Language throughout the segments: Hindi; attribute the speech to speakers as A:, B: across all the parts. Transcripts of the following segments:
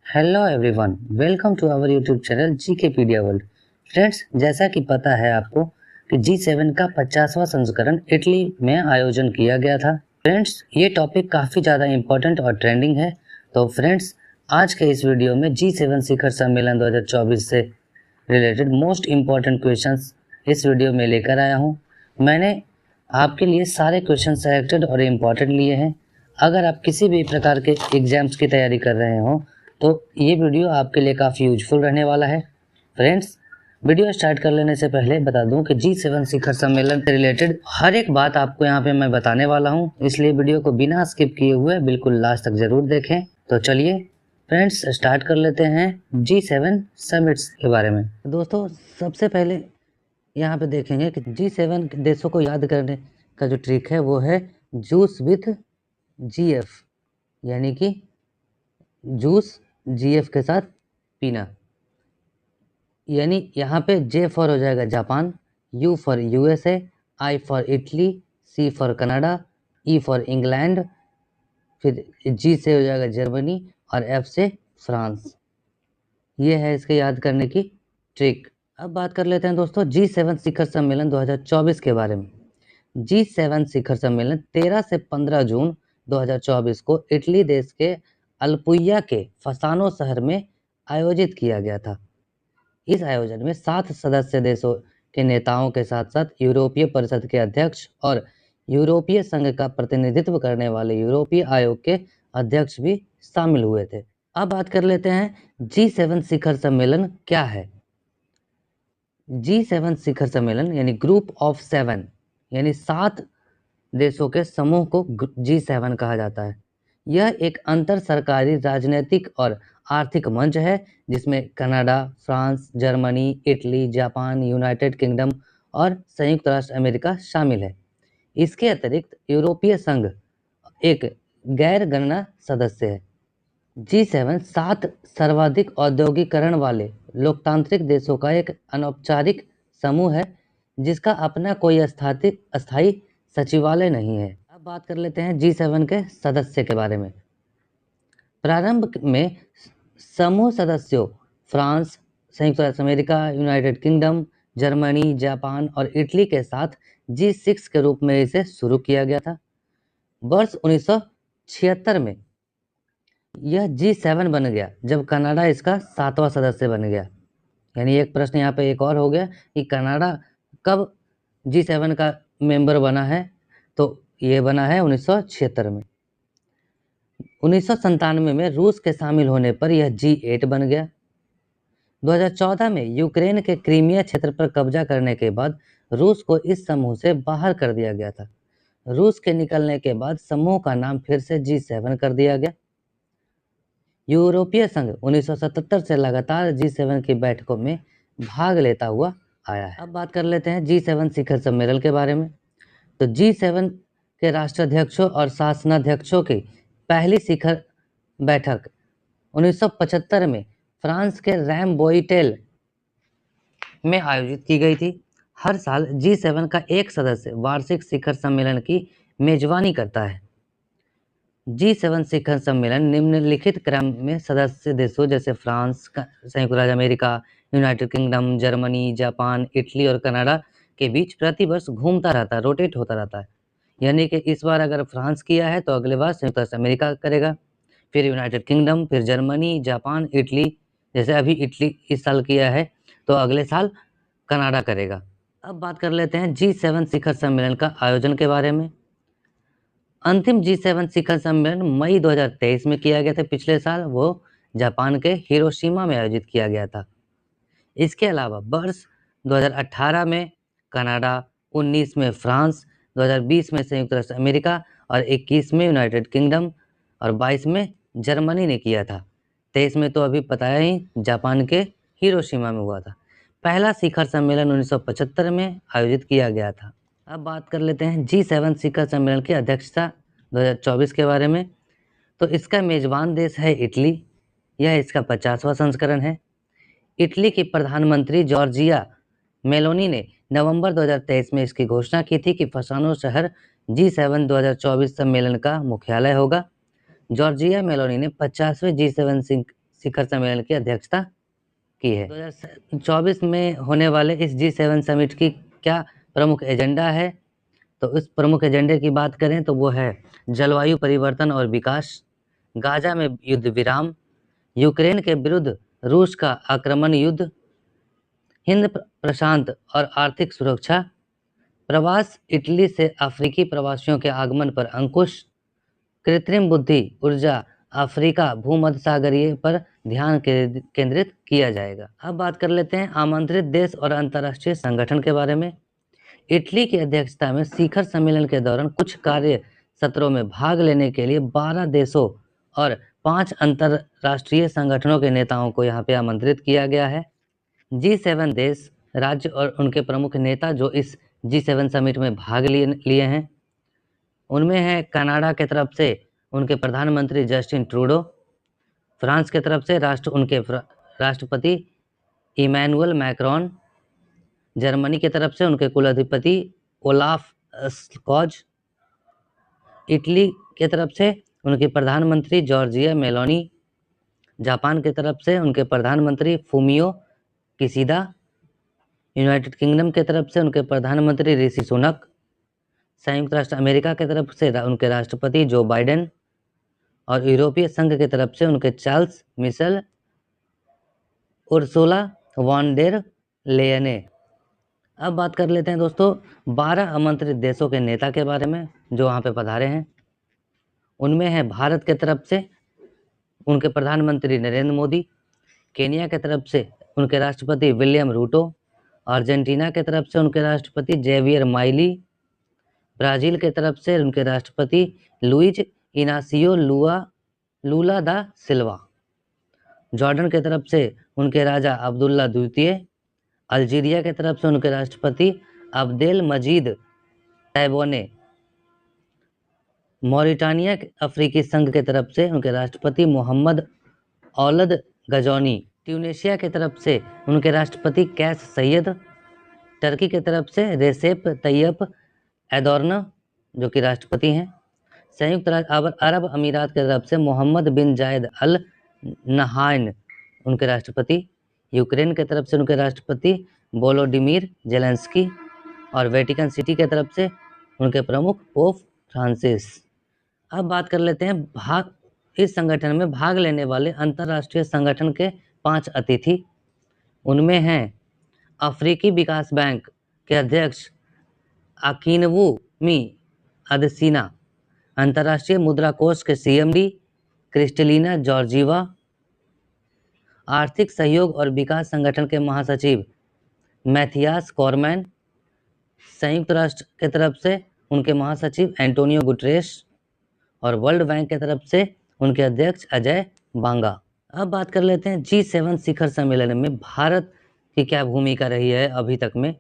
A: Hello everyone, welcome to our YouTube channel GKpedia world. Friends, जैसा कि पता है आपको कि G7 का 50वां संस्करण इटली में आयोजन किया गया था। फ्रेंड्स, ये टॉपिक काफ़ी ज़्यादा इम्पोर्टेंट और ट्रेंडिंग है। तो फ्रेंड्स, आज के इस वीडियो में G7 शिखर सम्मेलन 2024 से रिलेटेड मोस्ट इम्पॉर्टेंट क्वेश्चंस इस वीडियो में लेकर आया हूँ। मैंने आपके लिए सारे क्वेश्चन सेलेक्टेड और इम्पॉर्टेंट लिए हैं। अगर आप किसी भी प्रकार के एग्जाम्स की तैयारी कर रहे हो तो ये वीडियो आपके लिए काफ़ी यूजफुल रहने वाला है। फ्रेंड्स, वीडियो स्टार्ट कर लेने से पहले बता दूं कि G7 शिखर सम्मेलन से रिलेटेड हर एक बात आपको यहाँ पे मैं बताने वाला हूँ, इसलिए वीडियो को बिना स्किप किए हुए बिल्कुल लास्ट तक ज़रूर देखें। तो चलिए फ्रेंड्स, स्टार्ट कर लेते हैं G7 समिट्स के बारे में। दोस्तों, सबसे पहले यहाँ पे देखेंगे कि G7 देशों को याद करने का जो ट्रिक है वो है जूस विथ GF, यानी कि जूस GF के साथ पीना। यानी यहाँ पे J फॉर हो जाएगा Japan, U for USA, I for Italy, C for Canada, E for England, फिर G से हो जाएगा जर्मनी और F से फ्रांस। ये है इसके याद करने की ट्रिक। अब बात कर लेते हैं दोस्तों G7 शिखर सम्मेलन 2024 के बारे में। G7 शिखर सम्मेलन 13 से 15 जून 2024 को इटली देश के अल्पुया के फसानो शहर में आयोजित किया गया था। इस आयोजन में 7 सदस्य देशों के नेताओं के साथ साथ यूरोपीय परिषद के अध्यक्ष और यूरोपीय संघ का प्रतिनिधित्व करने वाले यूरोपीय आयोग के अध्यक्ष भी शामिल हुए थे। अब बात कर लेते हैं G7 शिखर सम्मेलन क्या है। G7 शिखर सम्मेलन यानी ग्रुप ऑफ 7 यानी 7 देशों के समूह को G7 कहा जाता है। यह एक अंतर सरकारी राजनीतिक और आर्थिक मंच है जिसमें Canada, France, Germany, Italy, Japan, United kingdom और संयुक्त राष्ट्र अमेरिका शामिल है। इसके अतिरिक्त यूरोपीय संघ एक गैर गणना सदस्य है। G7 7 सर्वाधिक औद्योगिकरण वाले लोकतांत्रिक देशों का एक अनौपचारिक समूह है जिसका अपना कोई अस्थायी सचिवालय नहीं है। अब बात कर लेते हैं G7 के सदस्य के बारे में। प्रारंभ में समूह सदस्यों फ्रांस, संयुक्त राष्ट्र America, United kingdom, Germany, Japan और इटली के साथ G6 के रूप में इसे शुरू किया गया था। वर्ष 1976 में यह G7 बन गया जब कनाडा इसका 7वां सदस्य बन गया। यानी एक प्रश्न यहाँ पे एक और हो गया कि कनाडा कब G7 का मेंबर बना है, तो ये बना है 1976 में। 1997 में रूस के शामिल होने पर यह G8 बन गया। 2014 में यूक्रेन के क्रीमिया क्षेत्र पर कब्जा करने के बाद रूस को इस समूह से बाहर कर दिया गया था। रूस के निकलने के बाद समूह का नाम फिर से G7 कर दिया गया। यूरोपीय संघ 1977 से लगातार G7 की बैठकों में भाग लेता हुआ आया है। अब बात कर लेते हैं G7 शिखर सम्मेलन के बारे में। तो G7 के राष्ट्राध्यक्षों और शासनाध्यक्षों की पहली शिखर बैठक 1975 में फ्रांस के रैमबोइटेल में आयोजित की गई थी। हर साल G7 का एक सदस्य वार्षिक शिखर सम्मेलन की मेजबानी करता है। G7 शिखर सम्मेलन निम्नलिखित क्रम में सदस्य देशों जैसे फ्रांस, संयुक्त राज्य America, United kingdom, Germany, Japan, Italy और कनाडा के बीच प्रतिवर्ष घूमता रहता है, रोटेट होता रहता है। यानी कि इस बार अगर फ्रांस किया है तो अगले बार संयुक्त राष्ट्र अमेरिका करेगा, फिर यूनाइटेड किंगडम, फिर जर्मनी, जापान, इटली। जैसे अभी इटली इस साल किया है तो अगले साल कनाडा करेगा। अब बात कर लेते हैं G7 शिखर सम्मेलन का आयोजन के बारे में। अंतिम G7 शिखर सम्मेलन मई 2023 में किया गया था। पिछले साल वो जापान के हिरोशिमा में आयोजित किया गया था। इसके अलावा वर्ष 2018 में कनाडा, 19 में फ्रांस, 2020 में संयुक्त राष्ट्र अमेरिका और 21 में यूनाइटेड किंगडम और 22 में जर्मनी ने किया था। 23 में तो अभी बताया ही जापान के हिरोशिमा में हुआ था। पहला शिखर सम्मेलन 1975 में आयोजित किया गया था। अब बात कर लेते हैं G7 शिखर सम्मेलन की अध्यक्षता 2024 के बारे में। तो इसका मेजबान देश है इटली। यह इसका 50वां संस्करण है। इटली की प्रधानमंत्री जॉर्जिया मेलोनी ने नवंबर 2023 में इसकी घोषणा की थी कि फसानो शहर G7 2024 सम्मेलन का मुख्यालय होगा। जॉर्जिया मेलोनी ने 50वें G7 शिखर सम्मेलन की अध्यक्षता की है। 2024 में होने वाले इस G7 समिट की क्या प्रमुख एजेंडा है? तो इस प्रमुख एजेंडे की बात करें तो वो है जलवायु परिवर्तन और विकास, गाजा में युद्ध विराम, यूक्रेन के विरुद्ध रूस का आक्रमण युद्ध, हिंद प्रशांत और आर्थिक सुरक्षा, प्रवास, इटली से अफ्रीकी प्रवासियों के आगमन पर अंकुश, कृत्रिम बुद्धि ऊर्जा, अफ्रीका भूमध्य सागरीय पर ध्यान केंद्रित किया जाएगा। अब बात कर लेते हैं आमंत्रित देश और अंतर्राष्ट्रीय संगठन के बारे में। इटली की अध्यक्षता में शिखर सम्मेलन के दौरान कुछ कार्य सत्रों में भाग लेने के लिए 12 देशों और 5 अंतर्राष्ट्रीय संगठनों के नेताओं को यहाँ पे आमंत्रित किया गया है। G7 देश, राज्य और उनके प्रमुख नेता जो इस G7 समिट में भाग लिए हैं, उनमें है कनाडा के तरफ से उनके प्रधानमंत्री जस्टिन ट्रूडो, फ्रांस के तरफ से उनके राष्ट्रपति इमैनुअल मैक्रोन, जर्मनी की तरफ से उनके कुलाधिपति ओलाफ स्कॉज, इटली की तरफ से उनके प्रधानमंत्री जॉर्जिया मेलोनी, जापान की तरफ से उनके प्रधानमंत्री फूमियो किशिदा, यूनाइटेड किंगडम की तरफ से उनके प्रधानमंत्री ऋषि सुनक, संयुक्त राष्ट्र अमेरिका की तरफ से उनके राष्ट्रपति जो बाइडेन और यूरोपीय संघ की तरफ से उनके Charles Michel, Ursula von der Leyen. अब बात कर लेते हैं दोस्तों 12 आमंत्रित देशों के नेता के बारे में जो वहाँ पे पधारे हैं। उनमें है भारत के तरफ से उनके प्रधानमंत्री नरेंद्र मोदी, केनिया के तरफ से उनके राष्ट्रपति विलियम रूटो, अर्जेंटीना के तरफ से उनके राष्ट्रपति जेवियर माइली, ब्राजील के तरफ से उनके राष्ट्रपति लुइज इनासियो लूला दा सिल्वा, जॉर्डन के तरफ से उनके राजा अब्दुल्ला द्वितीय, अल्जीरिया के तरफ से उनके राष्ट्रपति अब्देल मजीद तैबोने, मॉरिटानिया अफ्रीकी संघ के तरफ से उनके राष्ट्रपति मोहम्मद औलद गजौनी, ट्यूनेशिया की तरफ से उनके राष्ट्रपति कैस सैयद, टर्की की तरफ से रेसेप तैयब एर्दोगन जो कि राष्ट्रपति हैं, संयुक्त अरब अमीरात की तरफ से मोहम्मद बिन जायद अल नहायन उनके राष्ट्रपति, यूक्रेन की तरफ से उनके राष्ट्रपति वोलोडिमीर जेलेंस्की और वेटिकन सिटी की तरफ से उनके प्रमुख पोप फ्रांसिस। अब बात कर लेते हैं इस संगठन में भाग लेने वाले अंतर्राष्ट्रीय संगठन के 5 अतिथि। उनमें हैं अफ्रीकी विकास बैंक के अध्यक्ष अकीनवू मी अदसीना, अंतर्राष्ट्रीय मुद्रा कोष के CMD क्रिस्टलिना जॉर्जीवा, आर्थिक सहयोग और विकास संगठन के महासचिव मैथियास कॉरमैन, संयुक्त राष्ट्र की तरफ से उनके महासचिव एंटोनियो गुटरेस और वर्ल्ड बैंक की तरफ से उनके अध्यक्ष अजय बांगा। अब बात कर लेते हैं G7 शिखर सम्मेलन में भारत की क्या भूमिका रही है अभी तक में।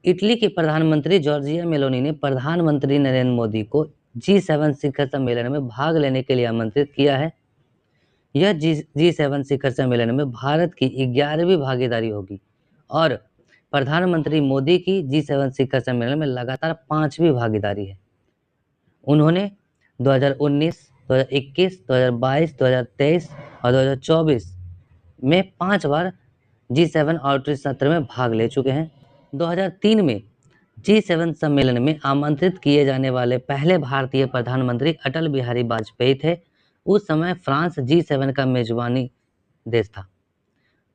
A: इटली के प्रधानमंत्री जॉर्जिया मेलोनी ने प्रधानमंत्री नरेंद्र मोदी को G7 शिखर सम्मेलन में भाग लेने के लिए आमंत्रित किया है। यह G7 शिखर सम्मेलन में भारत की 11वीं भागीदारी होगी और प्रधानमंत्री मोदी की G7 शिखर सम्मेलन में लगातार 5वीं भागीदारी है। उन्होंने 2019, 2021, 2022, 2023 और 2024 में 5 बार G7 आउटरीच सत्र में भाग ले चुके हैं। 2003 में G7 सम्मेलन में आमंत्रित किए जाने वाले पहले भारतीय प्रधानमंत्री अटल बिहारी वाजपेयी थे। उस समय फ्रांस G7 का मेजबानी देश था।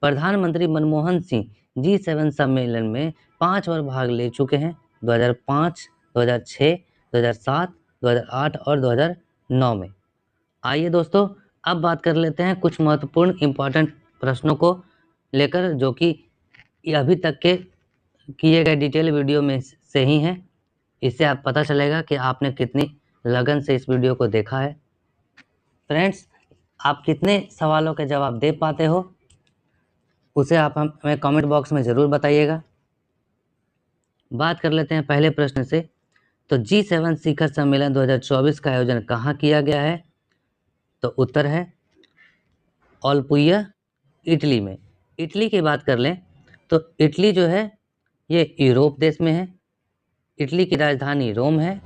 A: प्रधानमंत्री मनमोहन सिंह G7 सम्मेलन में 5 बार भाग ले चुके हैं, 2005, 2006, 2007, 2008 और 2009 में। आइए दोस्तों अब बात कर लेते हैं कुछ महत्वपूर्ण इम्पोर्टेंट प्रश्नों को लेकर जो कि अभी तक के किए गए डिटेल वीडियो में से ही हैं। इससे आप पता चलेगा कि आपने कितनी लगन से इस वीडियो को देखा है। फ्रेंड्स, आप कितने सवालों के जवाब दे पाते हो उसे आप हमें कमेंट बॉक्स में ज़रूर बताइएगा। बात कर लेते हैं पहले प्रश्न से। तो G7 शिखर सम्मेलन 2024 का आयोजन कहाँ किया गया है? तो उत्तर है ओलपुया, इटली में। इटली की बात कर लें तो इटली जो है ये यूरोप देश में है। इटली की राजधानी रोम है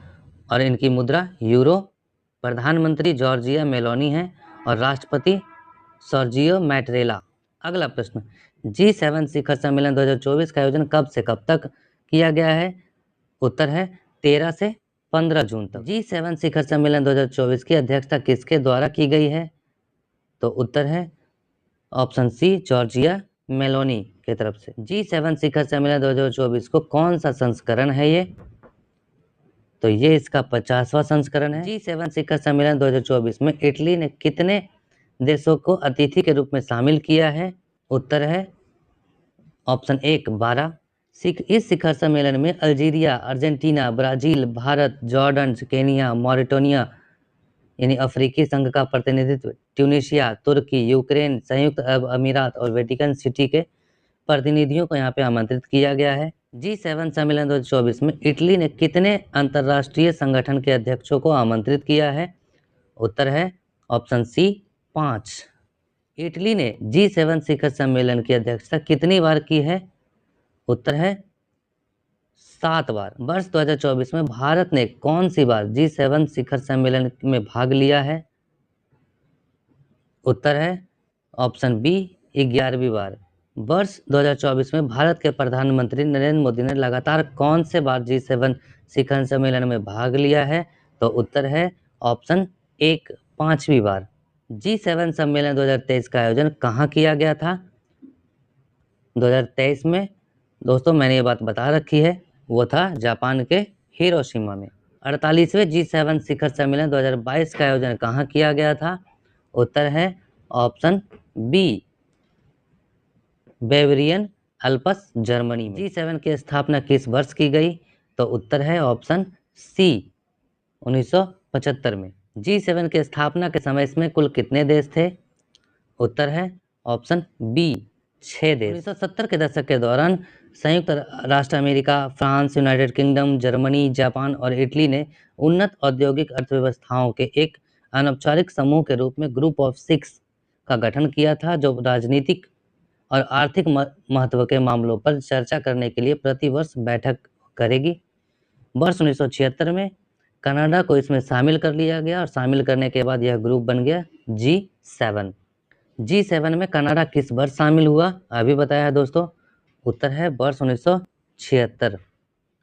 A: और इनकी मुद्रा यूरो। प्रधानमंत्री जॉर्जिया मेलोनी है और राष्ट्रपति सर्जियो मैटरेला। अगला प्रश्न, G7 शिखर सम्मेलन 2024 का आयोजन कब से कब तक किया गया है? उत्तर है 13 से 15 जून तक। G7 शिखर सम्मेलन 2024 की अध्यक्षता किसके द्वारा की गई है? तो उत्तर है ऑप्शन सी, जॉर्जिया मेलोनी के तरफ से। G7 शिखर सम्मेलन 2024 को कौन सा संस्करण है ये? तो ये इसका 50वां संस्करण है। G7 शिखर सम्मेलन 2024 में इटली ने कितने देशों को अतिथि के रूप में शामिल किया है? उत्तर है ऑप्शन 1, 12। इस शिखर सम्मेलन में Algeria, Argentina, Brazil, Bharat, Jordan, Kenya, Mauritania यानी अफ्रीकी संघ का प्रतिनिधित्व, ट्यूनीशिया, तुर्की, यूक्रेन, संयुक्त अरब अमीरात और वेटिकन सिटी के प्रतिनिधियों को यहाँ पे आमंत्रित किया गया है। G7 सम्मेलन 2024 में इटली ने कितने अंतर्राष्ट्रीय संगठन के अध्यक्षों को आमंत्रित किया है? उत्तर है ऑप्शन सी, 5। इटली ने G7 शिखर सम्मेलन की अध्यक्षता कितनी बार की है? उत्तर है 7 बार। वर्ष 2024 में भारत ने कौन सी बार G7 शिखर सम्मेलन में भाग लिया है? उत्तर है ऑप्शन बी, 11वीं बार। वर्ष 2024 में भारत के प्रधानमंत्री नरेंद्र मोदी ने लगातार कौन से बार G7 शिखर सम्मेलन में भाग लिया है? तो उत्तर है ऑप्शन 1, 5वीं बार। G7 सम्मेलन 2023 का आयोजन कहाँ किया गया था? 2023 में दोस्तों मैंने ये बात बता रखी है, वो था जापान के हिरोशिमा में। 48वें G7 शिखर सम्मेलन 2022 का आयोजन कहाँ किया गया था? उत्तर है ऑप्शन बी, बेवरियन अल्प्स जर्मनी में। G7 की स्थापना किस वर्ष की गई? तो उत्तर है ऑप्शन सी, 1975 में। G7 की स्थापना के समय इसमें कुल कितने देश थे? उत्तर है ऑप्शन बी, 6 देश। 1970 के दशक के दौरान संयुक्त राष्ट्र America, France, United kingdom, Germany, Japan और इटली ने उन्नत औद्योगिक अर्थव्यवस्थाओं के एक अनौपचारिक समूह के रूप में ग्रुप ऑफ 6 का गठन किया था, जो राजनीतिक और आर्थिक महत्व के मामलों पर चर्चा करने के लिए प्रतिवर्ष बैठक करेगी। वर्ष 1976 में कनाडा को इसमें शामिल कर लिया गया और शामिल करने के बाद यह ग्रुप बन गया G7। G7 में कनाडा किस वर्ष शामिल हुआ? अभी बताया है दोस्तों, उत्तर है वर्ष 1976।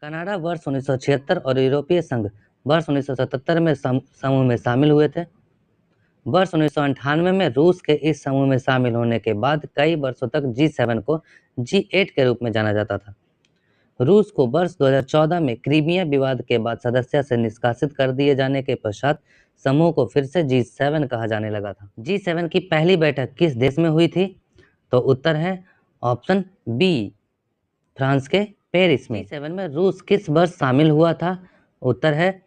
A: कनाडा वर्ष 1976 और यूरोपीय संघ वर्ष 1977 में समूह में शामिल हुए थे। वर्ष 1998 में रूस के इस समूह में शामिल होने के बाद कई वर्षों तक G7 को G8 के रूप में जाना जाता था। रूस को वर्ष 2014 में क्रीमिया विवाद के बाद सदस्यता से निष्कासित कर दिए जाने के पश्चात समूह को फिर से G7 कहा जाने लगा था। G7 की पहली बैठक किस देश में हुई थी? तो उत्तर है ऑप्शन बी, फ्रांस के पेरिस में। G7 में रूस किस वर्ष शामिल हुआ था? उत्तर है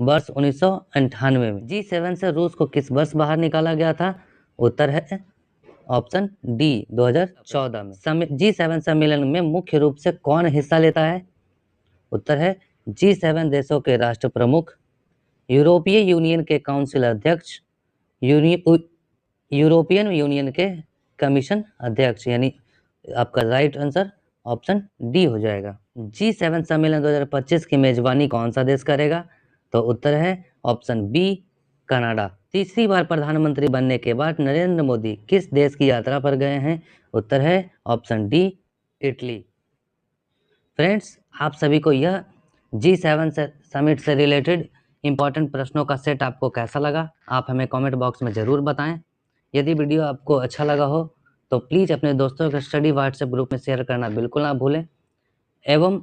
A: वर्ष 1998 में। G7 से रूस को किस वर्ष बाहर निकाला गया था? उत्तर है ऑप्शन डी, 2014 में। G7 सम्मेलन में मुख्य रूप से कौन हिस्सा लेता है? उत्तर है G7 देशों के राष्ट्र प्रमुख, यूरोपीय यूनियन के काउंसिल अध्यक्ष, यूरोपियन यूनियन के कमीशन अध्यक्ष, यानी आपका राइट आंसर ऑप्शन डी हो जाएगा। G7 सम्मेलन 2025 की मेजबानी कौन सा देश करेगा? तो उत्तर है ऑप्शन बी, कनाडा। तीसरी बार प्रधानमंत्री बनने के बाद नरेंद्र मोदी किस देश की यात्रा पर गए हैं? उत्तर है ऑप्शन डी, इटली। फ्रेंड्स, आप सभी को यह G7 समिट से रिलेटेड इंपॉर्टेंट प्रश्नों का सेट आपको कैसा लगा? आप हमें कमेंट बॉक्स में ज़रूर बताएं। यदि वीडियो आपको अच्छा लगा हो तो प्लीज़ अपने दोस्तों के स्टडी व्हाट्सएप ग्रुप में शेयर करना बिल्कुल ना भूलें। एवं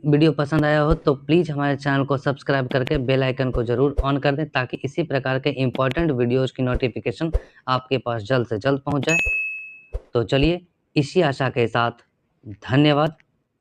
A: वीडियो पसंद आया हो तो प्लीज़ हमारे चैनल को सब्सक्राइब करके बेल आइकन को ज़रूर ऑन कर दें, ताकि इसी प्रकार के इंपॉर्टेंट वीडियोज़ की नोटिफिकेशन आपके पास जल्द से जल्द पहुंच जाए। तो चलिए, इसी आशा के साथ धन्यवाद।